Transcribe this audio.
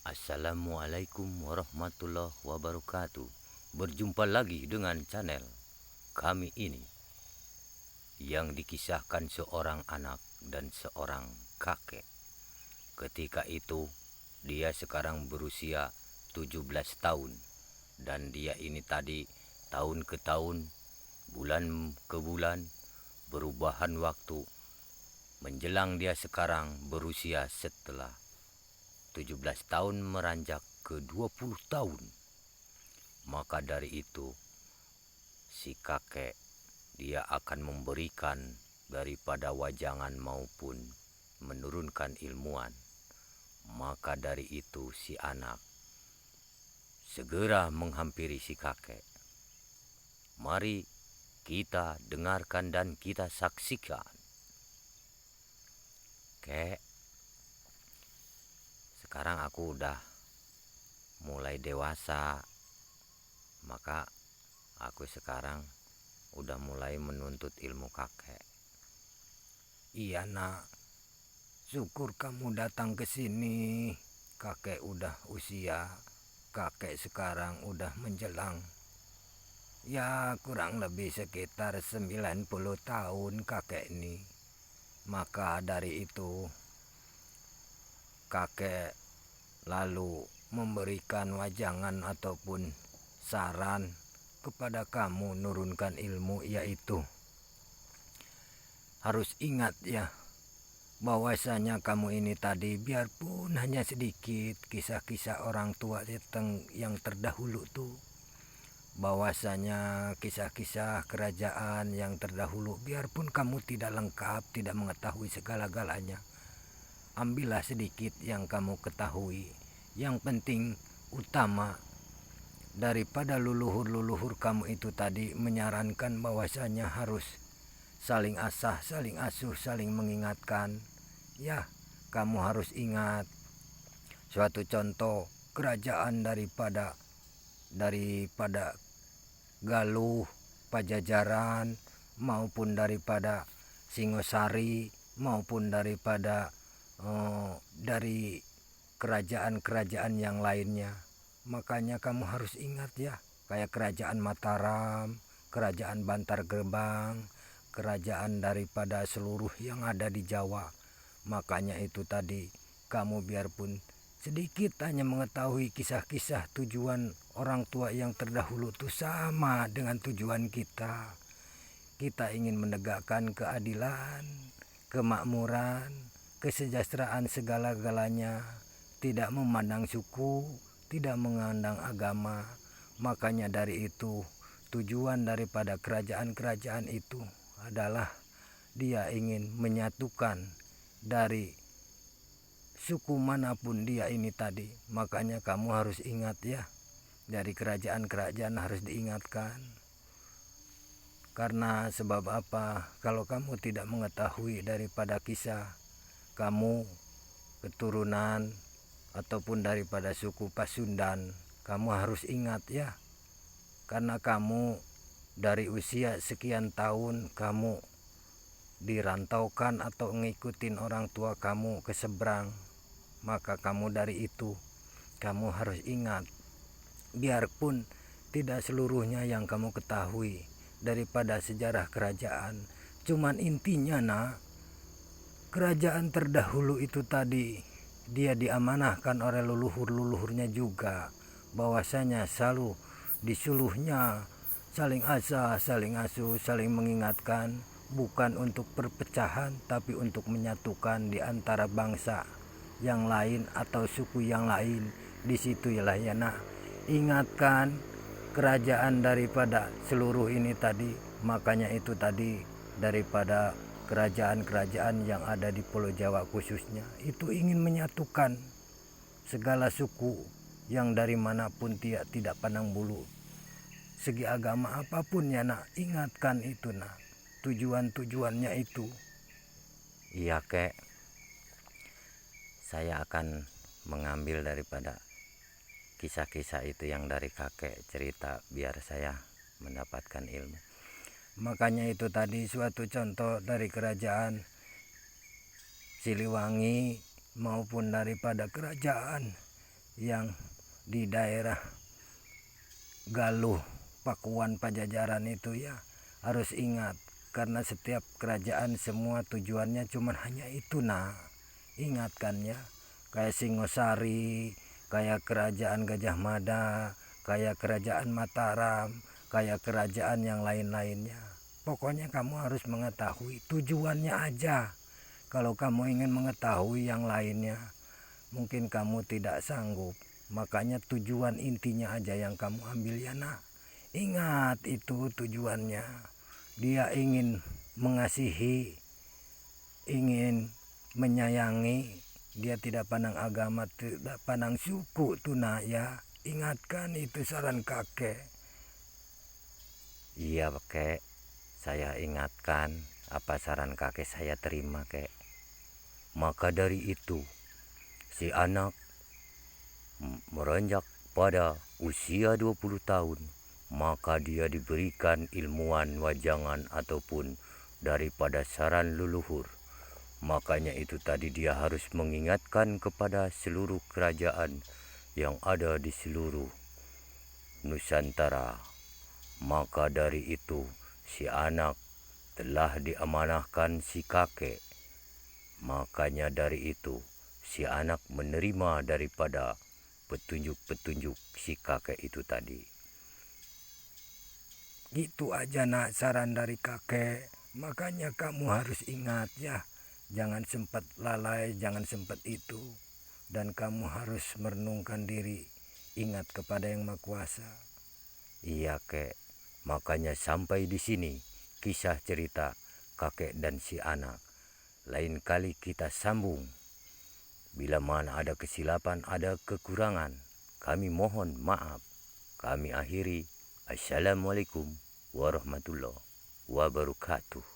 Assalamualaikum warahmatullahi wabarakatuh. Berjumpa lagi dengan channel kami ini yang dikisahkan seorang anak dan seorang kakek. Ketika itu dia sekarang berusia 17 tahun dan dia ini tadi tahun ke tahun, bulan ke bulan, perubahan waktu menjelang dia sekarang berusia setelah 17 tahun meranjak ke 20 tahun. Maka dari itu si kakek dia akan memberikan daripada wajangan maupun menurunkan ilmuwan. Maka dari itu si anak segera menghampiri si kakek. Mari kita dengarkan dan kita saksikan. Kek, sekarang aku udah mulai dewasa, maka aku sekarang udah mulai menuntut ilmu kakek. Iya nak, syukur kamu datang ke sini. Kakek udah usia, kakek sekarang udah menjelang ya kurang lebih sekitar 90 tahun kakek ini. Maka dari itu kakek lalu memberikan wajangan ataupun saran kepada kamu nurunkan ilmu, yaitu harus ingat ya bahwasanya kamu ini tadi biarpun hanya sedikit kisah-kisah orang tua yang terdahulu tuh, bahwasanya kisah-kisah kerajaan yang terdahulu, biarpun kamu tidak lengkap, tidak mengetahui segala-galanya, ambillah sedikit yang kamu ketahui. Yang penting utama daripada leluhur-leluhur kamu itu tadi menyarankan bahwasanya harus saling asah, saling asuh, saling mengingatkan. Ya, kamu harus ingat suatu contoh kerajaan daripada Galuh, Pajajaran, maupun daripada Singosari, maupun daripada dari kerajaan-kerajaan yang lainnya. Makanya kamu harus ingat ya, kayak kerajaan Mataram, kerajaan Bantar Gebang, kerajaan daripada seluruh yang ada di Jawa. Makanya itu tadi kamu biarpun sedikit hanya mengetahui kisah-kisah tujuan orang tua yang terdahulu itu sama dengan tujuan kita. Kita ingin menegakkan keadilan, kemakmuran, kesejahteraan segala-galanya, tidak memandang suku, tidak memandang agama. Makanya dari itu tujuan daripada kerajaan-kerajaan itu adalah dia ingin menyatukan dari suku manapun dia ini tadi. Makanya kamu harus ingat ya, dari kerajaan-kerajaan harus diingatkan. Karena sebab apa? Kalau kamu tidak mengetahui daripada kisah kamu keturunan ataupun daripada suku Pasundan, kamu harus ingat ya. Karena kamu dari usia sekian tahun kamu dirantaukan atau ngikutin orang tua kamu ke seberang, maka kamu dari itu kamu harus ingat, biarpun tidak seluruhnya yang kamu ketahui daripada sejarah kerajaan, cuman intinya nak, kerajaan terdahulu itu tadi dia diamanahkan oleh leluhur-leluhurnya juga, bahwasanya selalu disuluhnya saling asah, saling asuh, saling mengingatkan, bukan untuk perpecahan tapi untuk menyatukan di antara bangsa yang lain atau suku yang lain. Di situ ialah ya nak, ingatkan kerajaan daripada seluruh ini tadi. Makanya itu tadi daripada kerajaan-kerajaan yang ada di Pulau Jawa khususnya itu ingin menyatukan segala suku yang dari manapun tidak pandang bulu segi agama apapun ya nak. Ingatkan itu nak, tujuannya itu. Iya kek, saya akan mengambil daripada kisah-kisah itu yang dari kakek cerita biar saya mendapatkan ilmu. Makanya itu tadi suatu contoh dari kerajaan Siliwangi maupun daripada kerajaan yang di daerah Galuh, Pakuan, Pajajaran itu ya harus ingat, karena setiap kerajaan semua tujuannya cuman hanya itu. Nah, ingatkan ya, kayak Singosari, kayak kerajaan Gajah Mada, kayak kerajaan Mataram, kayak kerajaan yang lain-lainnya. Pokoknya kamu harus mengetahui tujuannya aja. Kalau kamu ingin mengetahui yang lainnya, mungkin kamu tidak sanggup. Makanya tujuan intinya aja yang kamu ambil ya nak. Ingat itu tujuannya. Dia ingin mengasihi, ingin menyayangi. Dia tidak pandang agama, tidak pandang suku tuh nak ya. Ingatkan itu saran kakek. Iya kek, saya ingatkan apa saran kakek, saya terima kek. Maka dari itu si anak meranjak pada usia 20 tahun, maka dia diberikan ilmuwan wajangan ataupun daripada saran leluhur. Makanya itu tadi dia harus mengingatkan kepada seluruh kerajaan yang ada di seluruh Nusantara. Maka dari itu si anak telah diamanahkan si kakek. Makanya dari itu si anak menerima daripada petunjuk-petunjuk si kakek itu tadi. Gitu aja nak saran dari kakek. Makanya kamu harus ingat ya, jangan sempat lalai, jangan sempat itu. Dan kamu harus merenungkan diri, ingat kepada Yang Maha Kuasa. Iya kek, makanya sampai di sini kisah cerita kakek dan si anak. Lain kali kita sambung. Bila mana ada kesilapan, ada kekurangan, kami mohon maaf. Kami akhiri. Assalamualaikum warahmatullahi wabarakatuh.